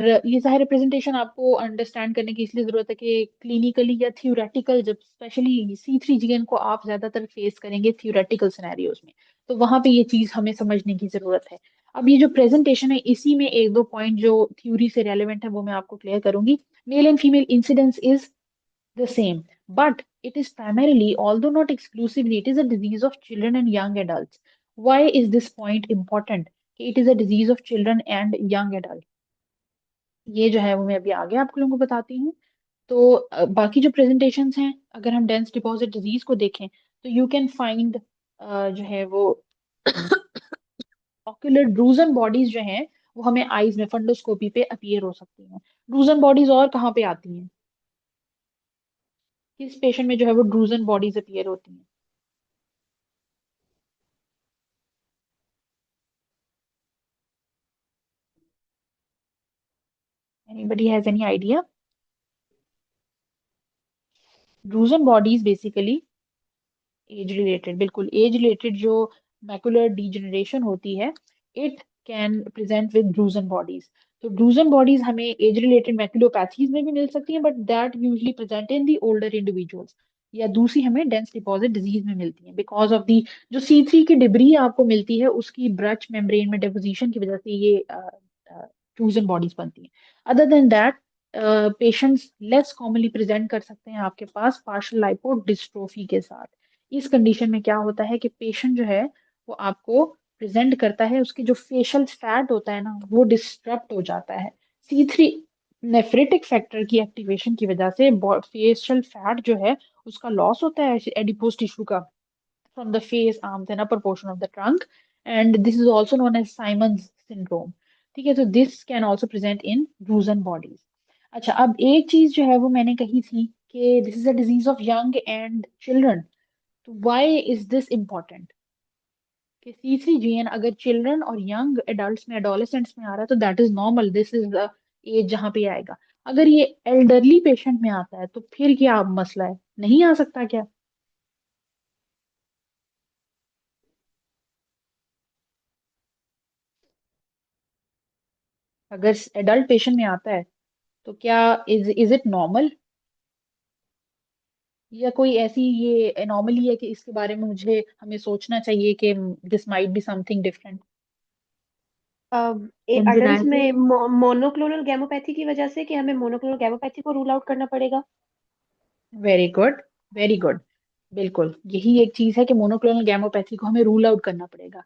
ये सारे रिप्रेजेंटेशन आपको अंडरस्टैंड करने की इसलिए जरूरत है कि क्लिनिकली या थ्योरेटिकल, जब स्पेशली C3G को आप ज्यादातर फेस करेंगे थ्योरेटिकल सिनेरियोज में, तो वहां पे ये चीज हमें समझने की जरूरत है। अब ये जो प्रेजेंटेशन है इसी में एक दो पॉइंट जो थ्योरी से रेलेवेंट है वो मैं आपको क्लियर करूंगी। Male and female incidence is the same, but it is primarily, although not exclusively, it is a disease of children and young adults. Why is this point important? It is a disease of children and young adults. ये जो है वो मैं अभी आगे आप लोगों को बताती हूँ। तो बाकी जो प्रेजेंटेशंस हैं, अगर हम डेंस डिपॉजिट डिजीज को देखें तो यू कैन फाइंड जो है वो ऑक्यूलर ड्रूजन बॉडीज जो हैं वो हमें आईज में फंडोस्कोपी पे अपीयर हो सकती हैं। ड्रूजन बॉडीज और कहाँ पे आती हैं, किस पेशेंट में जो है वो ड्रूजन बॉडीज अपीयर होती हैं? Anybody has any idea? Drusen bodies basically age related, बिल्कुल एज रिलेटेड जो मैकुलर डीजनरेशन होती है, it can present with drusen bodies. तो ड्रूजन बॉडीज हमें एज रिलेटेड मैकुलोपैथीज में भी मिल सकती हैं, but that usually present in the older individuals. या दूसरी हमें डेंस डिपॉजिट डिजीज में मिलती है बिकॉज ऑफ दी जो C3 की डिब्री आपको मिलती है उसकी ब्रच मेम्ब्रेन में डिपोजिशन की वजह से ये ड्रूजन बॉडीज बनती हैं। Other than that patients less commonly present कर सकते हैं आपके पास पार्शियल लाइपोडिस्ट्रोफी के साथ। इस कंडीशन में क्या होता है कि पेशेंट जो है वो आपको प्रेजेंट करता है, उसके जो फेशियल फैट होता है ना वो डिस्टर्ब हो जाता है। C3 नेफ्रिटिक फैक्टर की एक्टिवेशन की वजह से फेशियल फैट जो है उसका लॉस होता है एडिपोज टिश्यू का, from the face, arms and upper portion of the trunk, and this is also known as Simons syndrome. ठीक है, तो this can also present in drusen bodies. अच्छा, अब एक चीज जो है वो मैंने कही थी कि this is a disease of young and children. तो व्हाई इज दिस इम्पोर्टेंट कि C3G अगर चिल्ड्रन और यंग एडल्ट्स में, एडोलेसेंट्स में आ रहा है तो that is normal, this is the age जहाँ पे ये आएगा। अगर ये एल्डरली पेशेंट में आता है तो फिर क्या मसला है, नहीं आ सकता क्या? अगर एडल्ट पेशेंट में आता है तो क्या इज इट नॉर्मल, या कोई ऐसी ये एनॉमली है कि इसके बारे में मुझे हमें सोचना चाहिए कि this might be something different? Adult congenital. में मोनोक्लोनल गैमोपैथी की वजह से कि हमें मोनोक्लोनल गैमोपैथी को रूल आउट करना पड़ेगा। Very good, very good. बिल्कुल यही एक चीज है कि मोनोक्लोनल गैमोपैथी को हमें रूल आउट करना पड़ेगा।